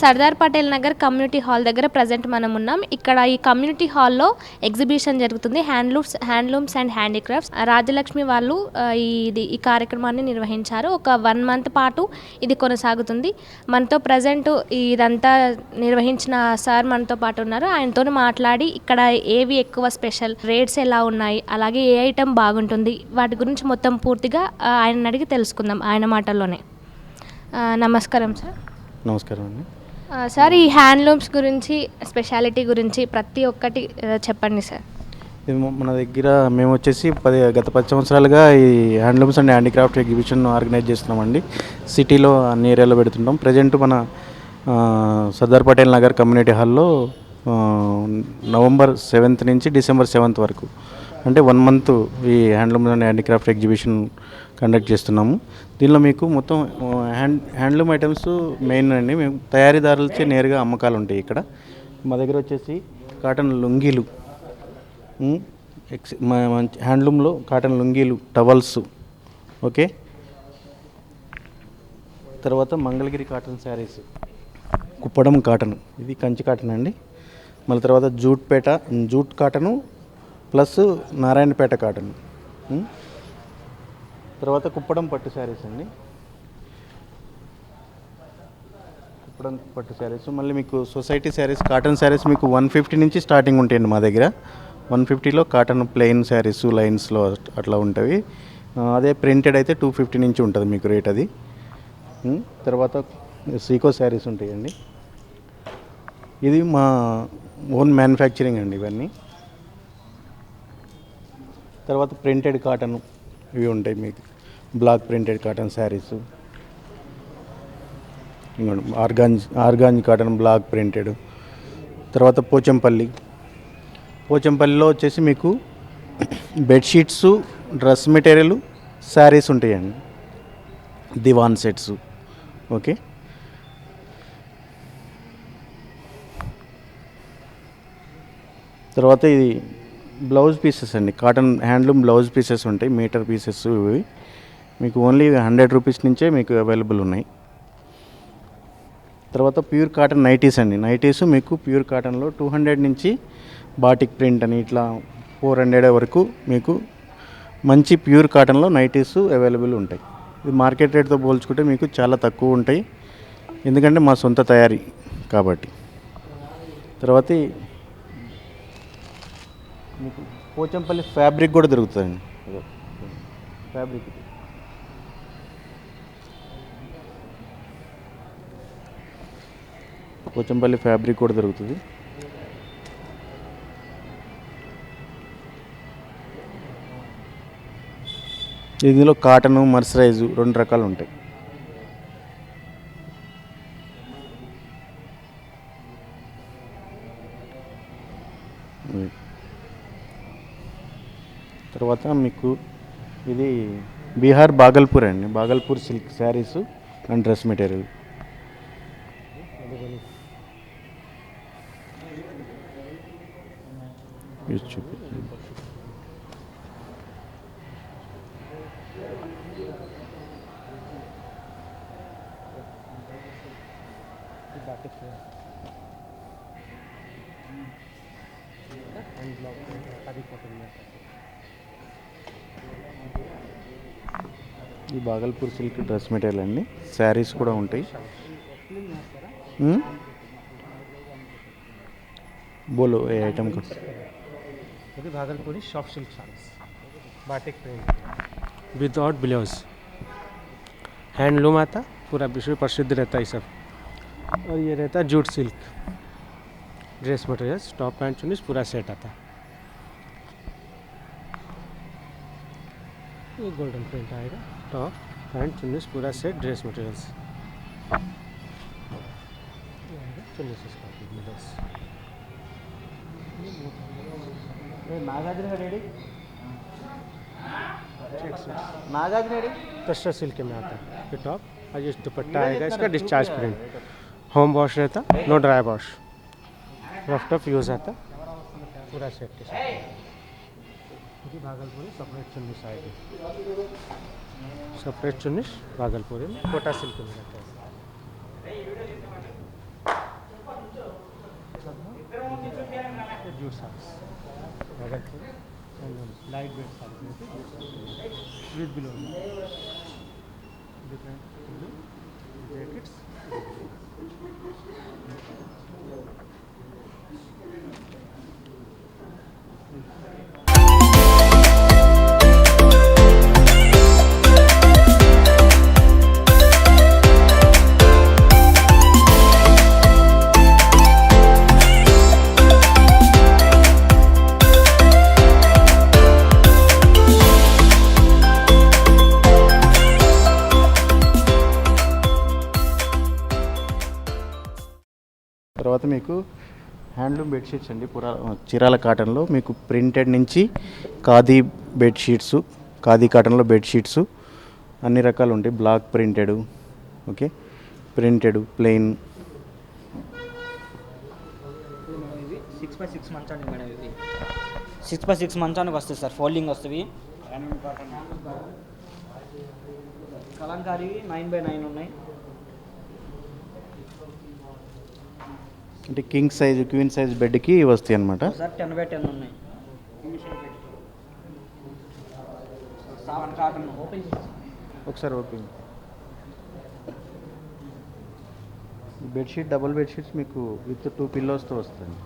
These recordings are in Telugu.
సర్దార్ పటేల్ నగర్ కమ్యూనిటీ హాల్ దగ్గర ప్రజెంట్ మనం ఉన్నాం. ఇక్కడ ఈ కమ్యూనిటీ హాల్లో ఎగ్జిబిషన్ జరుగుతుంది. Handlooms and handicrafts. రాజ్యలక్ష్మి వాళ్ళు ఈ కార్యక్రమాన్ని నిర్వహించారు. ఒక 1 మంత్ పాటు ఇది కొనసాగుతుంది. మనతో ప్రజెంట్ ఇదంతా నిర్వహించిన సార్ మనతో పాటు ఉన్నారు. ఆయనతో మాట్లాడి ఇక్కడ ఏవి ఎక్కువ స్పెషల్, రేట్స్ ఎలా ఉన్నాయి, అలాగే ఏ ఐటెం బాగుంటుంది, వాటి గురించి మొత్తం పూర్తిగా ఆయన అడిగి తెలుసుకుందాం ఆయన మాటల్లోనే. నమస్కారం సార్. నమస్కారం అండి. సార్, ఈ హ్యాండ్లూమ్స్ గురించి, స్పెషాలిటీ గురించి ప్రతి ఒక్కటి చెప్పండి సార్. ఇది మన దగ్గర మేము వచ్చేసి గత 10 సంవత్సరాలుగా ఈ handlooms and handicraft exhibition organise చేస్తున్నామండి. సిటీలో అన్ని ఏరియాలో పెడుతుంటాం. ప్రజెంట్ మన సర్దార్ పటేల్ నగర్ కమ్యూనిటీ హాల్లో నవంబర్ 7th నుంచి డిసెంబర్ 7th వరకు, అంటే 1 మంత్ ఈ handlooms and handicraft exhibition conduct చేస్తున్నాము. దీనిలో మీకు మొత్తం హ్యాండ్లూమ్ ఐటమ్స్ మెయిన్ అండి. మేము తయారీదారులచే నేరుగా అమ్మకాలు ఉంటాయి ఇక్కడ. మా దగ్గర వచ్చేసి కాటన్ లుంగీలు, హ్యాండ్లూమ్లో కాటన్ లుంగీలు, టవల్స్, ఓకే. తర్వాత మంగళగిరి కాటన్ శారీస్, కుప్పడం కాటన్, ఇది కంచి కాటన్ అండి. మళ్ళీ తర్వాత jute cotton plus Narayanpet cotton, తర్వాత కుప్పడం పట్టు శారీస్ అండి. కుప్పడం పట్టు శారీస్. మళ్ళీ మీకు సొసైటీ శారీస్, కాటన్ శారీస్ మీకు 150 నుంచి స్టార్టింగ్ ఉంటాయండి మా దగ్గర. 150లో కాటన్ ప్లెయిన్ శారీస్ లైన్స్లో అట్లా ఉంటాయి. అదే ప్రింటెడ్ అయితే 250 నుంచి ఉంటుంది మీకు రేట్ అది. తర్వాత సీకో శారీస్ ఉంటాయండి. ఇది మా ఓన్ మ్యానుఫ్యాక్చరింగ్ అండి ఇవన్నీ. తర్వాత ప్రింటెడ్ కాటన్ ఇవి ఉంటాయి మీకు, block printed cotton saris, organza cotton block printed. తర్వాత పోచంపల్లిలో వచ్చేసి మీకు బెడ్షీట్స్, డ్రెస్ మెటీరియల్, శారీస్ ఉంటాయండి, దివాన్ సెట్స్, ఓకే. తర్వాత ఇది బ్లౌజ్ పీసెస్ అండి, కాటన్ హ్యాండ్లూమ్ బ్లౌజ్ పీసెస్ ఉంటాయి, మీటర్ పీసెస్. ఇవి మీకు ఓన్లీ 100 రూపీస్ నుంచే మీకు అవైలబుల్ ఉన్నాయి. తర్వాత ప్యూర్ కాటన్ నైటీస్ అండి. నైటీస్ మీకు ప్యూర్ కాటన్లో 200 నుంచి బాటిక్ ప్రింట్ అని ఇట్లా 400 వరకు మీకు మంచి ప్యూర్ కాటన్లో నైటీస్ అవైలబుల్ ఉంటాయి. ఇది మార్కెట్ రేట్తో పోల్చుకుంటే మీకు చాలా తక్కువ ఉంటాయి, ఎందుకంటే మా సొంత తయారీ కాబట్టి. తర్వాత మీకు పోచంపల్లి ఫ్యాబ్రిక్ కూడా దొరుకుతుందండి. ఫ్యాబ్రిక్ పోచంపల్లి ఫ్యాబ్రిక్ కూడా దొరుకుతుంది. ఇందులో కాటను, మర్సరైజు 2 రకాలు ఉంటాయి. తర్వాత మీకు ఇది బీహార్ బాగల్పూర్ అండి, Bhagalpur silk saris and dress material. ఈ బాగల్పూర్ సిల్క్ డ్రెస్ మెటీరియల్ అండి, శారీస్ కూడా ఉంటాయి. बोलो ये आइटम को. ये Bhagalpuri soft silk saris, batik print without blouse, handloom आता, पूरा विश्व प्रसिद्ध रहता है सब. और ये रहता है jute silk dress materials, top pant chunnis पूरा सेट आता. ये गोल्डन प्रिंट आएगा, टॉप पैंट चुन्नीस पूरा सेट ड्रेस मटेरियल्स. चुन्नीस इसका मिडल्स. नागार्जुन रेडी, टेक्सचर सिल्क में आता है. ये टॉप और ये दुपट्टा आएगा इसका डिस्चार्ज प्रिंट, होम वॉश रहता, no dry wash, rough tough use आता, पूरा सेट के साथ. भागलपुरी सेपरेट चुन्नीस आएगी, सेपरेट चुन्नीस भागलपुरी में कोटा सिल्क में रहता है. jute sarees. Bhagalpuri handlooms, light weight sarees with below different jackets. తర్వాత మీకు హ్యాండ్లూమ్ బెడ్షీట్స్ అండి చీరాల కాటన్లో మీకు ప్రింటెడ్ నుంచి ఖాదీ బెడ్షీట్స్, ఖాదీ కాటన్లో బెడ్షీట్స్ అన్ని రకాలు ఉంటాయి. Block printed, okay, printed, plain. ఇది 6x6 మంచానికి మేడం, ఇది 6x6 మంచానికి వస్తుంది సార్, ఫోల్డింగ్ వస్తుంది. కలంకారీ 9x9 ఉన్నాయి. అంటే కింగ్ సైజు, క్వీన్ సైజ్ బెడ్కి వస్తాయి అన్నమాట. సార్ 10x10 ఉన్నాయి. సాఫ్ట్ కాటన్ ఓపెన్ ఒకసారి ఓపెన్. బెడ్షీట్, డబుల్ బెడ్షీట్స్ మీకు విత్ 2 పిల్లోస్తో వస్తుంది.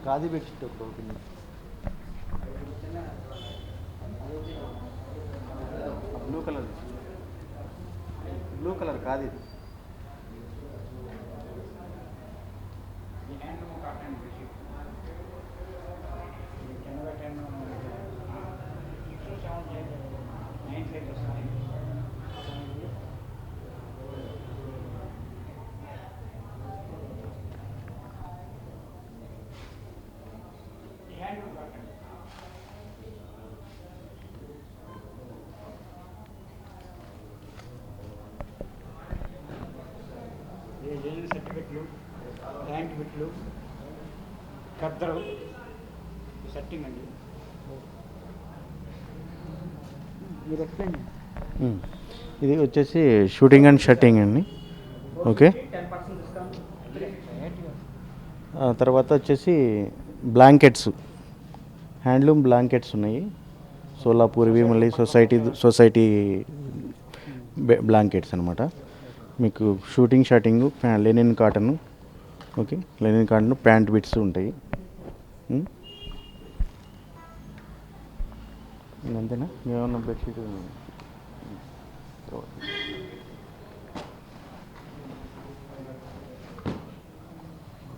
ఖాదీ బెడ్షీట్ ఒక open. Blue colour, blue colour khadi. సర్టిఫికెట్లు, ర్యాంక్ బిట్లు, ఖద్దరు సెట్టింగ్ అండి. మీరు ఎక్స్ప్లెయిన్ ఇది వచ్చేసి షూటింగ్ అండ్ షర్టింగ్ అండి, ఓకే. 10% డిస్కౌంట్. తర్వాత వచ్చేసి బ్లాంకెట్స్, హ్యాండ్లూమ్ బ్లాంకెట్స్ ఉన్నాయి. సోలాపూర్వి, మళ్ళీ సొసైటీ బ్లాంకెట్స్ అనమాట. మీకు shooting shirting, linen cotton, okay, linen cotton, pant bits ఉంటాయి. అంతేనా? ఏమన్నా బెడ్షీట్?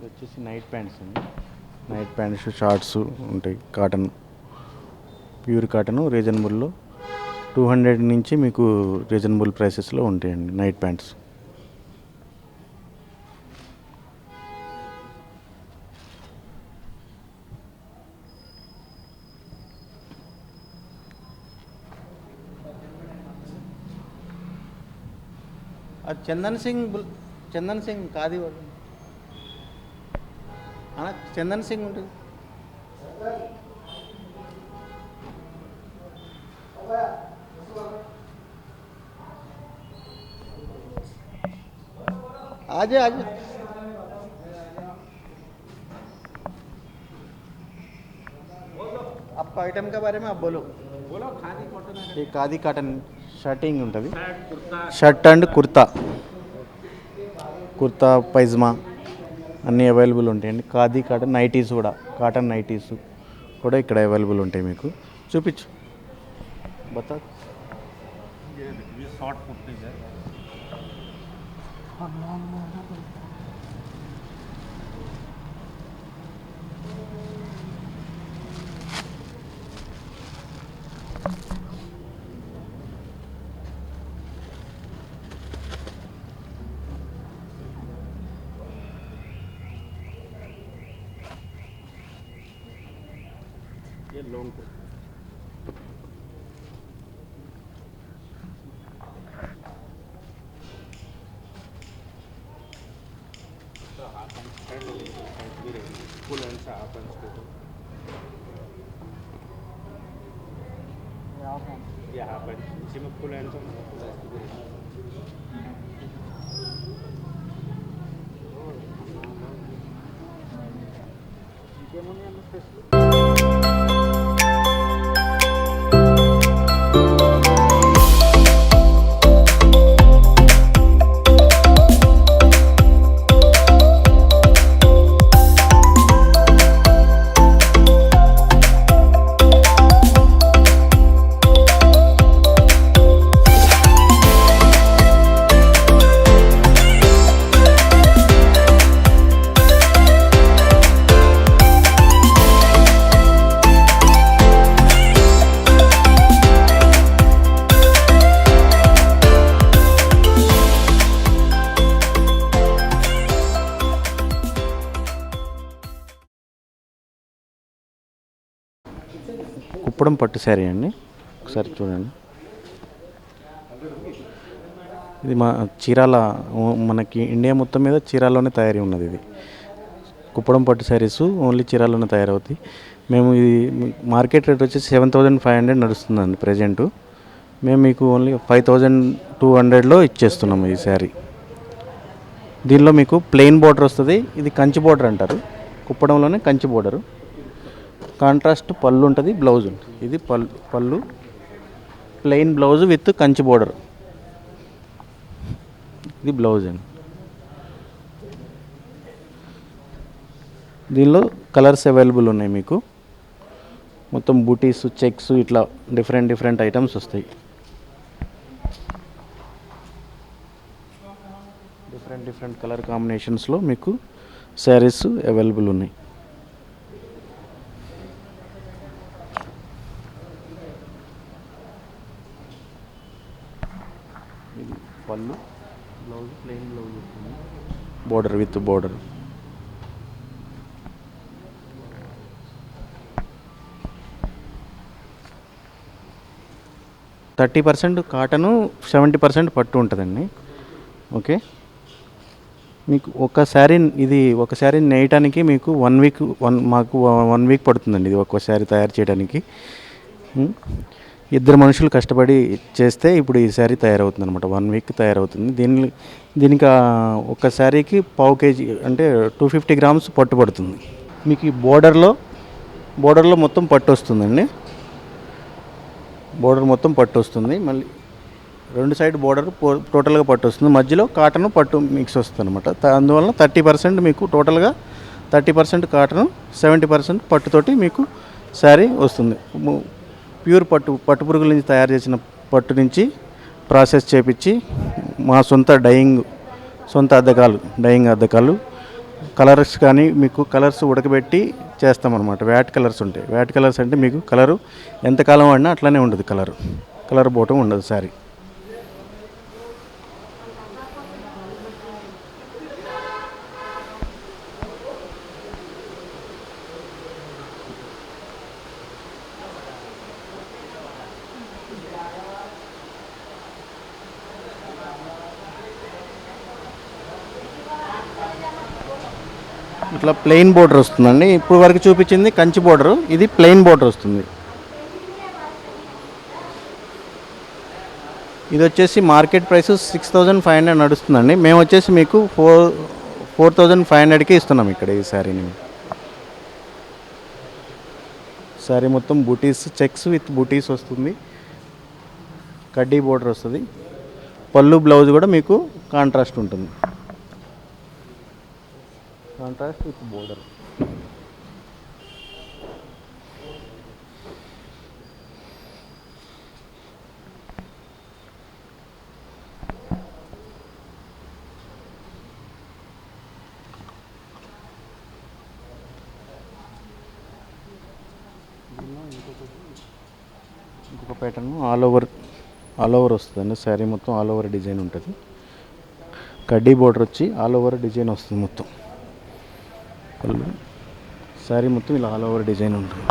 వచ్చేసి నైట్ ప్యాంట్స్ అండి. నైట్ ప్యాంట్స్, షార్ట్స్ ఉంటాయి. కాటన్, ప్యూర్ కాటన్, రీజనబుల్లో 200 నుంచి మీకు రీజనబుల్ ప్రైసెస్లో ఉంటాయండి నైట్ ప్యాంట్స్. చందన్ సింగ్ ఖాదీ చందన్ సింగ్ ఉంటుంది. आजे आपका आइटम के बारे में आप बोलो. ఖాదీ కాటన్. ये ఖాదీ కాటన్ షర్టింగ్ ఉంటుంది. షర్ట్ అండ్ కుర్తా పైజమా అన్నీ అవైలబుల్ ఉంటాయండి. ఖాదీ కాటన్ నైటీస్ కూడా, కాటన్ నైటీస్ కూడా ఇక్కడ అవైలబుల్ ఉంటాయి. మీకు చూపించు బతా. शॉर्ट कुर्ती है. ये लॉन्ग कुर्ती. यहाँ पर स्विमिंग पूल है तो కుప్పడం పట్టు శారీ అండి, ఒకసారి చూడండి. ఇది మా చీరాల, మనకి ఇండియా మొత్తం మీద చీరాల్లోనే తయారీ ఉన్నది. ఇది కుప్పడం పట్టు శారీస్ ఓన్లీ చీరాల్లోనే తయారవుతాయి. మేము ఇది మార్కెట్ రేట్ వచ్చేసి 7,500 నడుస్తుందండి ప్రజెంటు. మేము మీకు ఓన్లీ 5,200లో ఇచ్చేస్తున్నాము ఈ శారీ. దీనిలో మీకు ప్లెయిన్ బోర్డర్ వస్తుంది. ఇది కంచి బోర్డర్ అంటారు, కుప్పడంలోనే కంచి బోర్డరు. కాంట్రాస్ట్ పళ్ళు ఉంటుంది, బ్లౌజ్ ఉంటుంది. ఇది పళ్ళు plain blouse with Kanchi border. ఇది బ్లౌజ్ అండి. దీనిలో కలర్స్ అవైలబుల్ ఉన్నాయి మీకు. మొత్తం బూటీస్, చెక్స్, ఇట్లా డిఫరెంట్ ఐటమ్స్ వస్తాయి. డిఫరెంట్ కలర్ కాంబినేషన్స్లో మీకు శారీస్ అవైలబుల్ ఉన్నాయి. ఇది పళ్ళు, బ్లౌజ్ ప్లెయిన్ బ్లౌజ్ వస్తుంది, బోర్డర్ విత్ బోర్డర్. 30% కాటను, 70% పట్టు ఉంటుందండి. ఓకే, మీకు ఒక శారీ నేయటానికి మీకు 1 వీక్ మాకు 1 వీక్ పడుతుందండి. ఇది ఒక శారీ తయారు చేయడానికి 2 మనుషులు కష్టపడి చేస్తే ఇప్పుడు ఈ శారీ తయారవుతుంది అనమాట. 1 వీక్ తయారవుతుంది. దీనికి ఒక శారీకి 1/2 kg అంటే 250 grams పట్టు పడుతుంది. మీకు ఈ బోర్డర్లో మొత్తం పట్టు వస్తుందండి. బోర్డర్ మొత్తం పట్టు వస్తుంది. మళ్ళీ 2 సైడ్ బోర్డర్ టోటల్గా పట్టు వస్తుంది. మధ్యలో కాటన్ పట్టు మిక్స్ వస్తుంది అనమాట. అందువల్ల 30% మీకు టోటల్గా 30% కాటన్, 70% పట్టుతోటి మీకు శారీ వస్తుంది. ప్యూర్ పట్టు పురుగుల నుంచి తయారు చేసిన పట్టు నుంచి ప్రాసెస్ చేపించి మా సొంత డయింగ్ అద్దకాలు కలర్స్ కానీ మీకు కలర్స్ ఉడకబెట్టి చేస్తామన్నమాట. వ్యాట్ కలర్స్ ఉంటాయి. వ్యాట్ కలర్స్ అంటే మీకు కలరు ఎంతకాలం వాడినా అట్లానే ఉండదు. కలర్ పోవటం ఉండదు శారీ. ఇట్లా ప్లెయిన్ బోర్డర్ వస్తుందండి. ఇప్పుడు వరకు చూపించింది కంచి బోర్డరు, ఇది ప్లెయిన్ బోర్డర్ వస్తుంది. ఇది వచ్చేసి మార్కెట్ ప్రైస్ 6,500 నడుస్తుందండి. మేము వచ్చేసి మీకు 4,500కి ఇస్తున్నాం ఇక్కడ ఈ శారీని. శారీ మొత్తం బూటీస్, చెక్స్ విత్ బూటీస్ వస్తుంది. కడ్డీ బోర్డర్ వస్తుంది. పళ్ళు బ్లౌజ్ కూడా మీకు కాంట్రాస్ట్ ఉంటుంది. Contrast with border. ఇంకొక ప్యాటర్న్ ఆల్ ఓవర్ వస్తుందండి. శారీ మొత్తం ఆల్ ఓవర్ డిజైన్ ఉంటుంది. కడ్డీ బోర్డర్ వచ్చి ఆల్ ఓవర్ డిజైన్ వస్తుంది మొత్తం. శారీ మొత్తం ఇలా ఆల్ ఓవర్ డిజైన్ ఉంటుంది.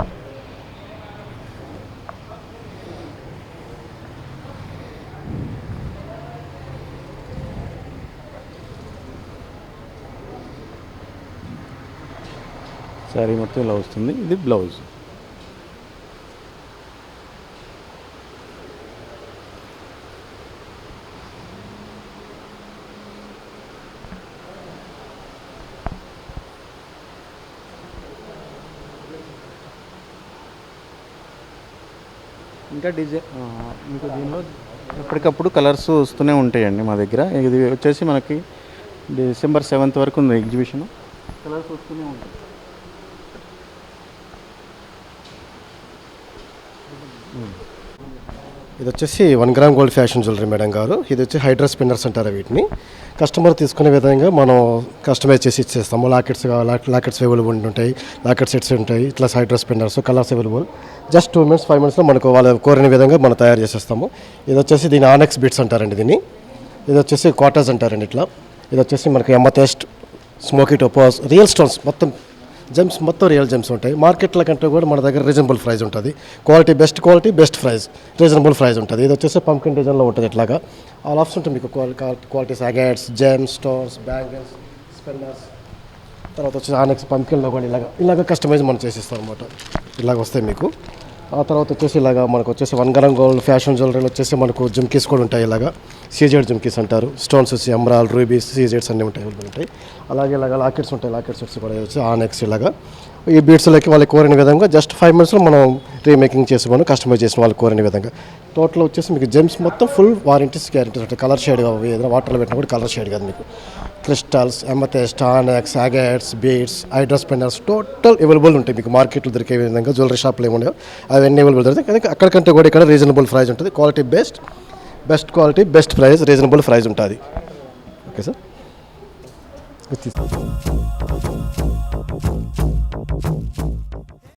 శారీ మొత్తం ఇలా వస్తుంది. ఇది బ్లౌజ్. ఇంకా మీకు దీనిలో ఎప్పటికప్పుడు కలర్స్ వస్తూనే ఉంటాయండి మా దగ్గర. ఇది వచ్చేసి మనకి December 7th వరకు ఉంది ఎగ్జిబిషన్. కలర్స్ వస్తూనే ఉంటాయి. ఇది వచ్చేసి 1 gram gold fashion jewellery madam గారు. ఇది వచ్చి హైడ్రా స్పిన్నర్స్ అంటారు వీటిని. కస్టమర్ తీసుకునే విధంగా మనం కస్టమైజ్ చేసి ఇచ్చేస్తాము. లాకెట్స్ లాకెట్స్ అవైలబుల్ ఉంటాయి, లాకెట్ సెట్స్ ఉంటాయి, ఇట్లా hydra spinners colours available. Just 2 minutes 5 minutesలో మనకు వాళ్ళు కోరిన విధంగా మనం తయారు చేసేస్తాము. ఇది వచ్చేసి దీని ఆనెక్స్ బిట్స్ అంటారండి దీన్ని. ఇది వచ్చేసి క్వార్టర్స్ అంటారండి ఇట్లా. ఇది వచ్చేసి మనకి ఎమ్మథెస్ట్, స్మోకీ టోపాస్, రియల్ స్టోన్స్ మొత్తం జెమ్స్ మొత్తం రియల్ జెమ్స్ ఉంటాయి. మార్కెట్ల కంటే కూడా మన దగ్గర రీజనబుల్ ప్రైస్ ఉంటుంది. Quality best price, reasonable price ఉంటుంది. ఇది వచ్చేసి పంకిన్ డిజైన్లో ఉంటుంది. ఇట్లాగా ఆల్ ఆప్షన్ ఉంటుంది మీకు. క్వాలిటీస్ అగాట్స్, జెమ్స్, స్టోన్స్, బ్యాంగిల్స్, స్పెన్నర్స్, తర్వాత వచ్చేసి ఆనెక్స్ పంకిన్లో కూడా ఇలాగ కస్టమైజ్ మనం చేసిస్తాం అనమాట. ఇలాగ వస్తాయి మీకు. ఆ తర్వాత వచ్చేసి ఇలాగా మనకు వచ్చేసి 1 గ్రామ్ గోల్డ్ ఫ్యాషన్ జ్యువెలరీలో వచ్చేసి మనకు జుమ్కీస్ కూడా ఉంటాయి. ఇలాగా సీజెడ్ జుమ్కీస్ అంటారు. స్టోన్స్ వచ్చి ఎమరాల్, రూబీస్, సీజెడ్స్ అన్నీ ఉంటాయి, అవైలబుల్ ఉంటాయి. అలాగే ఇలాగ లాకెట్స్ ఉంటాయి. లాకెట్ సెట్స్ కూడా వచ్చి ఆనెక్స్ ఇలాగా ఈ బీడ్స్లోకి వాళ్ళకి కోరిన విధంగా జస్ట్ 5 minutesలో మనం రీమేకింగ్ చేసి మనం కస్టమైజ్ చేసిన వాళ్ళకి కోరిన విధంగా. టోటల్ వచ్చేసి మీకు జెమ్స్ మొత్తం ఫుల్ వారంటీస్, గ్యారంటీస్ ఉంటాయి. కలర్ షేడ్ ఏదైనా వాటర్లో పెట్టినా కూడా కలర్ షేడ్ కాదు మీకు. Crystals, amethyst, onyx, agates, beads, hydra spinners total available ఉంటాయి మీకు. మార్కెట్లో దొరికే విధంగా జ్యువెలరీ షాప్లో ఏమున్నాయో అవన్నీ అవైలబుల్ దొరుకుతాయి. కానీ అక్కడికంటే కూడా ఇక్కడ రీజనబుల్ ప్రైస్ ఉంటుంది. Quality best quality, best price, reasonable price ఉంటుంది. Okay sir.